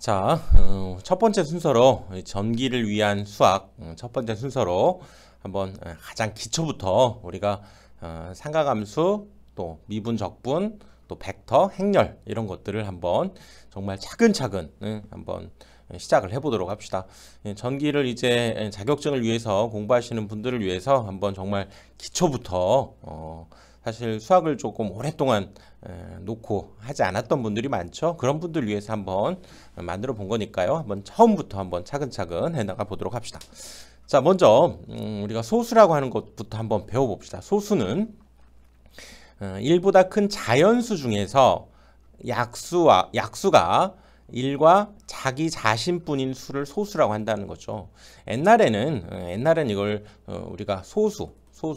자, 첫 번째 순서로 전기를 위한 수학 첫 번째 순서로 한번 가장 기초부터 우리가 상가함수, 또 미분, 적분, 또 벡터, 행렬 이런 것들을 한번 정말 차근차근 한번 시작을 해보도록 합시다. 전기를 이제 자격증을 위해서 공부하시는 분들을 위해서 한번 정말 기초부터 사실 수학을 조금 오랫동안 놓고 하지 않았던 분들이 많죠. 그런 분들 위해서 한번 만들어 본 거니까요. 한번 처음부터 한번 차근차근 해나가 보도록 합시다. 자, 먼저 우리가 소수라고 하는 것부터 한번 배워봅시다. 소수는 1보다 큰 자연수 중에서 약수가 1과 자기 자신뿐인 수를 소수라고 한다는 거죠. 옛날에는 이걸 우리가 소수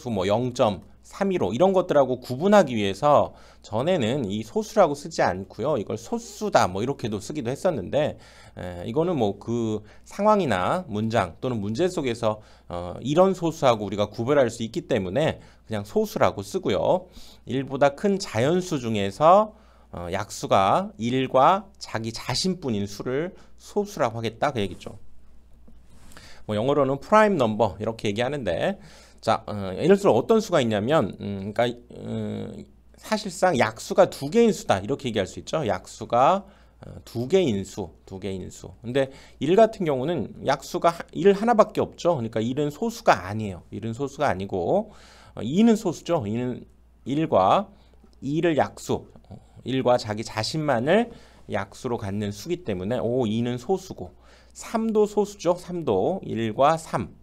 뭐 0.315 이런 것들하고 구분하기 위해서 전에는 이 소수라고 쓰지 않고요. 이걸 소수다 뭐 이렇게도 쓰기도 했었는데 이거는 뭐 그 상황이나 문장 또는 문제 속에서 이런 소수하고 우리가 구별할 수 있기 때문에 그냥 소수라고 쓰고요. 1보다 큰 자연수 중에서 약수가 1과 자기 자신뿐인 수를 소수라고 하겠다 그 얘기죠. 뭐 영어로는 프라임 넘버 이렇게 얘기하는데, 자, 예를 들어 어떤 수가 있냐면 그러니까 사실상 약수가 두 개인 수다 이렇게 얘기할 수 있죠. 약수가 두 개인 수. 근데 1 같은 경우는 약수가 1 하나밖에 없죠. 그러니까 1은 소수가 아니에요. 1은 소수가 아니고 2는 소수죠. 2는 1과 2를 약수, 1과 자기 자신만을 약수로 갖는 수기 때문에 2는 소수고, 3도 소수죠. 3도 1과 3,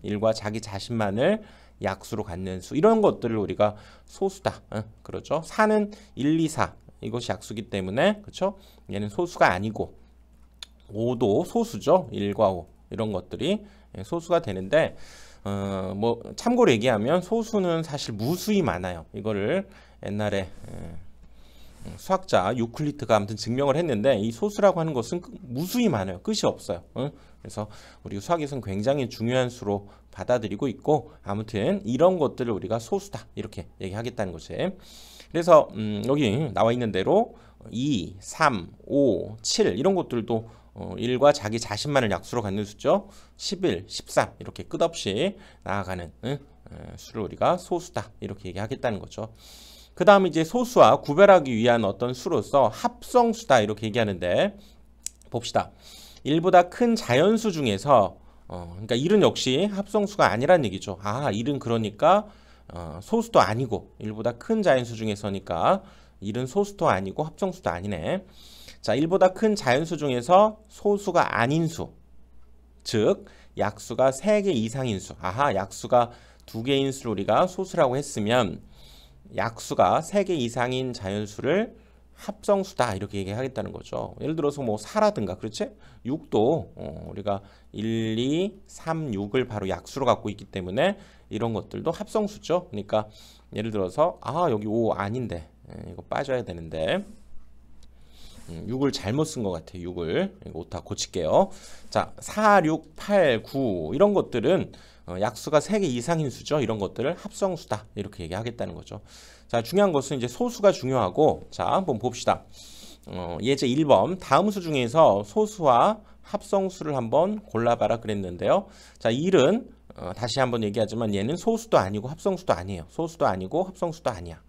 1과 자기 자신만을 약수로 갖는 수, 이런 것들을 우리가 소수다 그러죠. 4는 1, 2, 4 이것이 약수기 때문에 그렇죠. 얘는 소수가 아니고, 5도 소수죠. 1과 5 이런 것들이 소수가 되는데 뭐 참고로 얘기하면 소수는 사실 무수히 많아요. 이거를 옛날에 수학자 유클리드가 아무튼 증명을 했는데, 이 소수라고 하는 것은 무수히 많아요. 끝이 없어요. 그래서 우리 수학에서는 굉장히 중요한 수로 받아들이고 있고, 아무튼 이런 것들을 우리가 소수다 이렇게 얘기하겠다는 거지. 그래서 여기 나와 있는 대로 2, 3, 5, 7 이런 것들도 1과 자기 자신만을 약수로 갖는 수죠. 11, 13 이렇게 끝없이 나아가는 수를 우리가 소수다 이렇게 얘기하겠다는 거죠. 그 다음 이제 소수와 구별하기 위한 어떤 수로서 합성수다 이렇게 얘기하는데, 봅시다. 1보다 큰 자연수 중에서 그러니까 1은 역시 합성수가 아니란 얘기죠. 1은 그러니까 소수도 아니고, 1보다 큰 자연수 중에서니까 1은 소수도 아니고 합성수도 아니네. 자, 1보다 큰 자연수 중에서 소수가 아닌 수, 즉 약수가 3개 이상인 수. 약수가 2개인 수를 우리가 소수라고 했으면 약수가 3개 이상인 자연수를 합성수다 이렇게 얘기하겠다는 거죠. 예를 들어서 뭐 4라든가, 그렇지? 6도 우리가 1, 2, 3, 6을 바로 약수로 갖고 있기 때문에 이런 것들도 합성수죠. 그러니까 예를 들어서 여기 5 아닌데 이거 빠져야 되는데 6을 잘못 쓴 것 같아요. 6을 이거 다 고칠게요. 자, 4, 6, 8, 9 이런 것들은 약수가 3개 이상인 수죠. 이런 것들을 합성수다 이렇게 얘기하겠다는 거죠. 자, 중요한 것은 이제 소수가 중요하고, 자, 한번 봅시다. 예제 1번 다음 수 중에서 소수와 합성수를 한번 골라봐라 그랬는데요. 자, 1은 다시 한번 얘기하지만 얘는 소수도 아니고 합성수도 아니에요. 소수도 아니고 합성수도 아니야.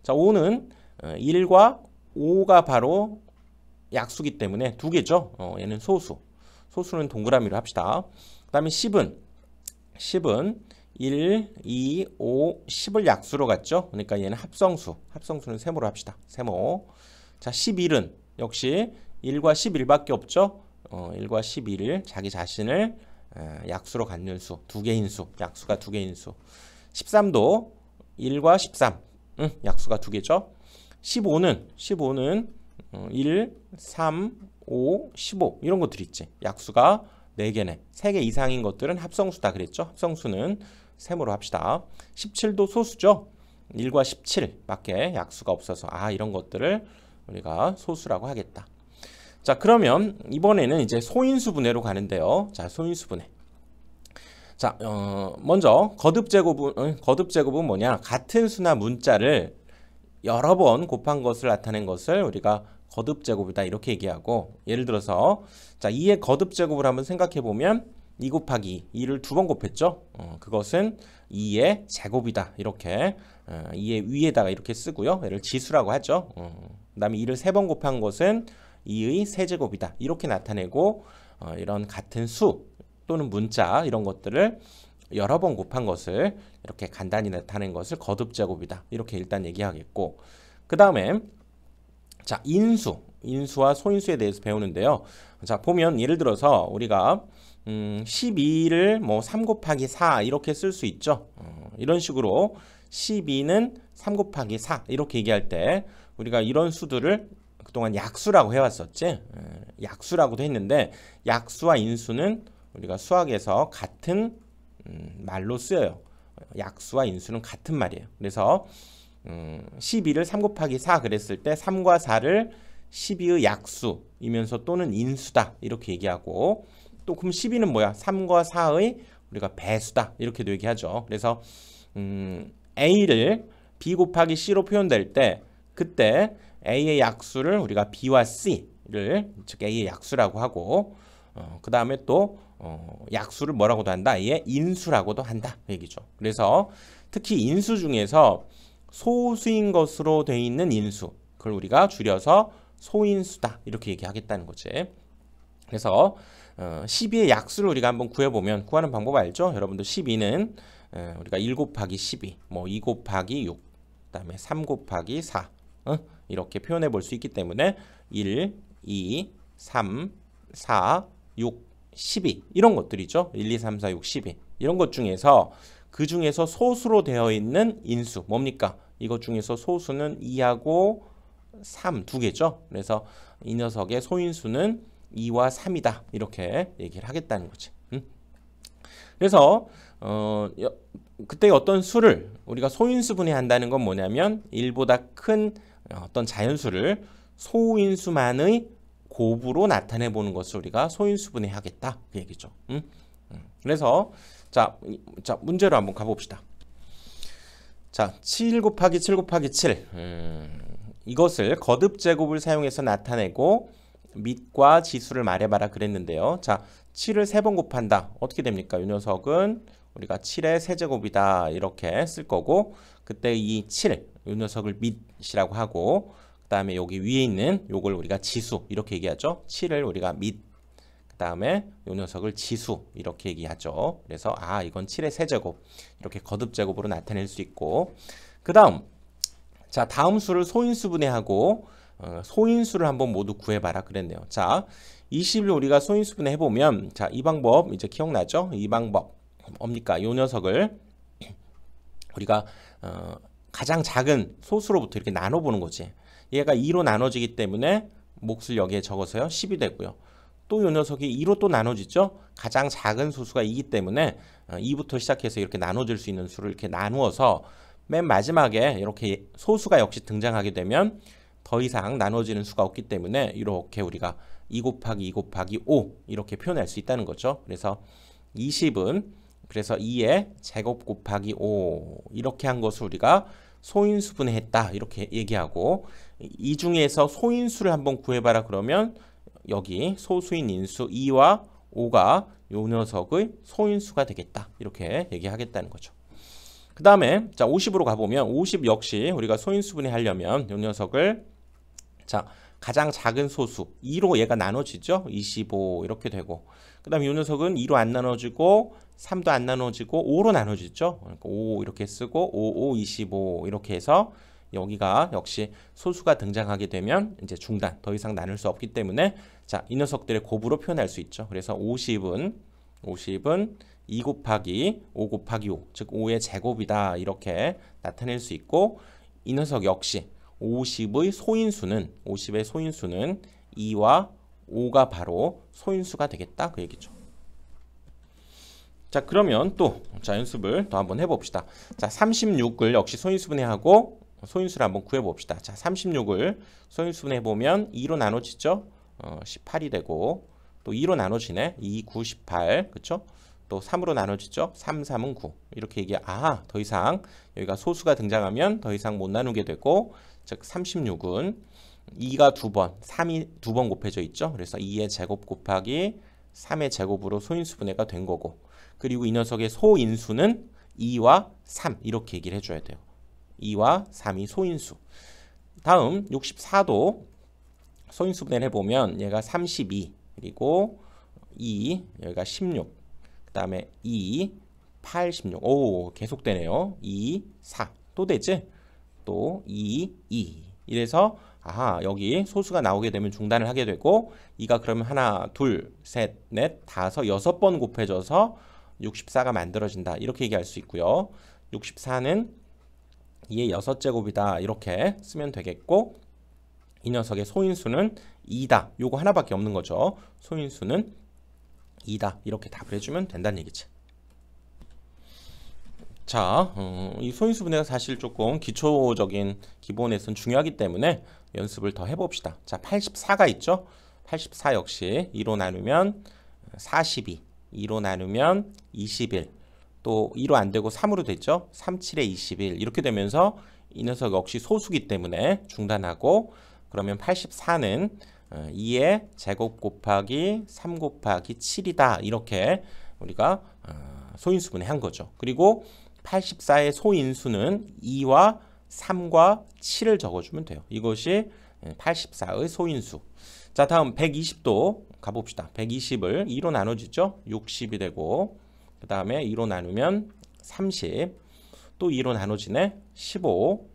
자, 5는 1과 5가 바로 약수기 때문에 2개죠. 얘는 소수는 동그라미로 합시다. 그 다음에 10은 1, 2, 5, 10을 약수로 갔죠. 그러니까 얘는 합성수는 세모로 합시다. 세모. 자, 11은 역시 1과 11밖에 없죠. 1과 11을 자기 자신을 약수로 갖는 수, 2개인 수, 약수가 2개인 수. 13도 1과 13 약수가 2개죠. 15는 1, 3, 5, 15 이런 것들이 있지. 약수가 4개네. 3개 이상인 것들은 합성수다 그랬죠. 합성수는 세모로 합시다. 17도 소수죠. 1과 17밖에 약수가 없어서 이런 것들을 우리가 소수라고 하겠다. 자, 그러면 이번에는 이제 소인수 분해로 가는데요. 자, 소인수 분해. 자, 먼저 거듭제곱은 뭐냐? 같은 수나 문자를 여러 번 곱한 것을 나타낸 것을 우리가 거듭 제곱이다 이렇게 얘기하고, 예를 들어서 자 2의 거듭 제곱을 한번 생각해 보면 2 곱하기 2를 두 번 곱했죠. 그것은 2의 제곱이다 이렇게 2의 위에다가 이렇게 쓰고요. 얘를 지수라고 하죠. 그 다음에 2를 세 번 곱한 것은 2의 세제곱이다 이렇게 나타내고, 이런 같은 수 또는 문자 이런 것들을 여러 번 곱한 것을 이렇게 간단히 나타낸 것을 거듭 제곱이다 이렇게 일단 얘기하겠고, 그 다음에 자 인수와 소인수에 대해서 배우는데요. 자 보면 예를 들어서 우리가 12를 뭐 3 곱하기 4 이렇게 쓸 수 있죠. 이런 식으로 12는 3 곱하기 4 이렇게 얘기할 때 우리가 이런 수들을 그동안 약수라고 해왔었지. 약수라고도 했는데, 약수와 인수는 우리가 수학에서 같은 말로 쓰여요. 약수와 인수는 같은 말이에요. 그래서 12를 3 곱하기 4 그랬을 때 3과 4를 12의 약수이면서 또는 인수다 이렇게 얘기하고, 또 그럼 12는 뭐야? 3과 4의 우리가 배수다 이렇게도 얘기하죠. 그래서 A를 B 곱하기 C로 표현될 때 그때 A의 약수를 우리가 B와 C를 즉 A의 약수라고 하고, 그 다음에 또 약수를 뭐라고도 한다? A의 인수라고도 한다 그 얘기죠. 그래서 특히 인수 중에서 소수인 것으로 돼 있는 인수, 그걸 우리가 줄여서 소인수다 이렇게 얘기하겠다는 거지. 그래서 12의 약수를 우리가 한번 구해보면, 구하는 방법 알죠? 여러분들 12는 우리가 1 곱하기 12, 뭐 2 곱하기 6, 그 다음에 3 곱하기 4 이렇게 표현해 볼 수 있기 때문에 1, 2, 3, 4, 6, 12 이런 것들이죠. 1, 2, 3, 4, 6, 12 이런 것 중에서 그 중에서 소수로 되어 있는 인수 뭡니까? 이것 중에서 소수는 2하고 3 두 개죠. 그래서 이 녀석의 소인수는 2와 3이다 이렇게 얘기를 하겠다는 거지. 그래서 그때 어떤 수를 우리가 소인수분해 한다는 건 뭐냐면 1보다 큰 어떤 자연수를 소인수만의 곱으로 나타내 보는 것을 우리가 소인수분해 하겠다 그 얘기죠. 그래서 자 문제로 한번 가봅시다. 자 7 곱하기 7 곱하기 7 이것을 거듭 제곱을 사용해서 나타내고 밑과 지수를 말해봐라 그랬는데요. 자 7을 3번 곱한다. 어떻게 됩니까? 이 녀석은 우리가 7의 세제곱이다 이렇게 쓸 거고, 그때 이 7, 이 녀석을 밑이라고 하고, 그 다음에 여기 위에 있는 요걸 우리가 지수 이렇게 얘기하죠. 7을 우리가 밑, 그 다음에 이 녀석을 지수 이렇게 얘기하죠. 그래서 이건 7의 세제곱 이렇게 거듭 제곱으로 나타낼 수 있고, 그 다음 자 다음 수를 소인수분해하고 소인수를 한번 모두 구해봐라 그랬네요. 자 20을 우리가 소인수분해 해보면, 자 이 방법 이제 기억나죠? 이 방법 뭡니까? 이 녀석을 우리가 가장 작은 소수로부터 이렇게 나눠보는 거지. 얘가 2로 나눠지기 때문에 몫을 여기에 적어서요 10이 되고요. 또 이 녀석이 2로 또 나눠지죠. 가장 작은 소수가 2이기 때문에 2부터 시작해서 이렇게 나눠질 수 있는 수를 이렇게 나누어서 맨 마지막에 이렇게 소수가 역시 등장하게 되면 더 이상 나눠지는 수가 없기 때문에 이렇게 우리가 2 곱하기 2 곱하기 5 이렇게 표현할 수 있다는 거죠. 그래서 20은 그래서 2의 제곱 곱하기 5 이렇게 한 것을 우리가 소인수분해했다 이렇게 얘기하고, 이 중에서 소인수를 한번 구해봐라 그러면 여기 소수인 인수 2와 5가 요 녀석의 소인수가 되겠다 이렇게 얘기하겠다는 거죠. 그 다음에 자 50으로 가보면 50 역시 우리가 소인수분해 하려면 요 녀석을 자 가장 작은 소수 2로 얘가 나눠지죠. 25 이렇게 되고, 그 다음에 이 녀석은 2로 안 나눠지고 3도 안 나눠지고 5로 나눠지죠. 그러니까 5 이렇게 쓰고 5, 5, 25 이렇게 해서 여기가 역시 소수가 등장하게 되면 이제 중단, 더 이상 나눌 수 없기 때문에 자 이 녀석들의 곱으로 표현할 수 있죠. 그래서 50은 2 곱하기 5 곱하기 5, 즉 5의 제곱이다 이렇게 나타낼 수 있고, 이 녀석 역시 50의 소인수는 2와 5가 바로 소인수가 되겠다 그 얘기죠. 자 그러면 또 자 연습을 더 한번 해봅시다. 자 36을 역시 소인수분해하고 소인수를 한번 구해봅시다. 자 36을 소인수분해해보면 2로 나눠지죠. 18이 되고, 또 2로 나눠지네. 2, 9, 18 그쵸? 또 3으로 나눠지죠. 3, 3은 9 이렇게 더 이상 여기가 소수가 등장하면 더 이상 못 나누게 되고, 즉 36은 2가 2번, 3이 2번 곱해져 있죠. 그래서 2의 제곱 곱하기 3의 제곱으로 소인수분해가 된 거고, 그리고 이 녀석의 소인수는 2와 3 이렇게 얘기를 해줘야 돼요. 2와 3이 소인수. 다음 64도 소인수분해를 해보면 얘가 32, 그리고 2, 여기가 16, 그 다음에 2, 8, 16. 오, 계속되네요. 2, 4. 또 되지? 또 2, 2. 이래서 아하, 여기 소수가 나오게 되면 중단을 하게 되고, 2가 그러면 하나, 둘, 셋, 넷, 다섯, 6번 곱해져서 64가 만들어진다. 이렇게 얘기할 수 있고요. 64는 2의 6제곱이다. 이렇게 쓰면 되겠고, 이 녀석의 소인수는 2다. 요거 하나밖에 없는 거죠. 소인수는 2다. 이렇게 답을 해주면 된다는 얘기지. 자, 이 소인수분해가 사실 조금 기초적인 기본에서는 중요하기 때문에 연습을 더 해봅시다. 자, 84가 있죠. 84 역시 2로 나누면 42, 2로 나누면 21, 또 2로 안 되고 3으로 됐죠. 37에 21 이렇게 되면서 이 녀석 역시 소수기 때문에 중단하고, 그러면 84는 2의 제곱 곱하기 3 곱하기 7이다. 이렇게 우리가 소인수분해 한 거죠. 그리고 84의 소인수는 2와 3과 7을 적어주면 돼요. 이것이 84의 소인수. 자, 다음 120도 가봅시다. 120을 2로 나눠지죠. 60이 되고, 그 다음에 2로 나누면 30, 또 2로 나눠지네. 15,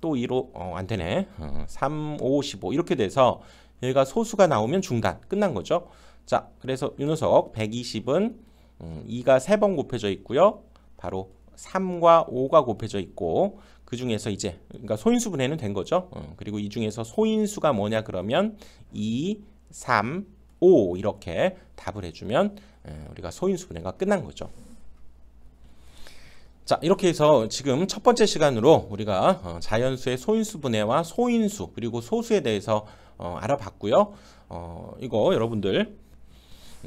또 2로 안 되네. 3, 5, 15 이렇게 돼서 얘가 소수가 나오면 중단 끝난 거죠. 자, 그래서 이 녀석 120은 2가 3번 곱해져 있고요. 바로 3과 5가 곱해져 있고, 그 중에서 이제 그러니까 소인수분해는 된 거죠. 그리고 이 중에서 소인수가 뭐냐 그러면 2, 3, 5 이렇게 답을 해주면 우리가 소인수분해가 끝난 거죠. 자, 이렇게 해서 지금 첫 번째 시간으로 우리가 자연수의 소인수분해와 소인수 그리고 소수에 대해서 알아봤고요. 이거 여러분들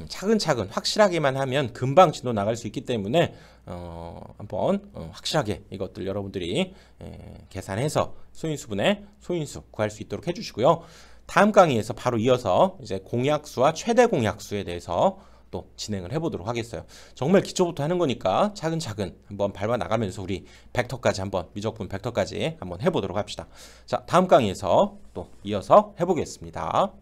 차근차근 확실하게만 하면 금방 진도 나갈 수 있기 때문에 한번 확실하게 이것들 여러분들이 계산해서 소인수분해, 소인수 구할 수 있도록 해주시고요. 다음 강의에서 바로 이어서 이제 공약수와 최대 공약수에 대해서 또 진행을 해보도록 하겠어요. 정말 기초부터 하는 거니까 차근차근 한번 밟아 나가면서 우리 벡터까지 한번 미적분 벡터까지 한번 해보도록 합시다. 자, 다음 강의에서 또 이어서 해보겠습니다.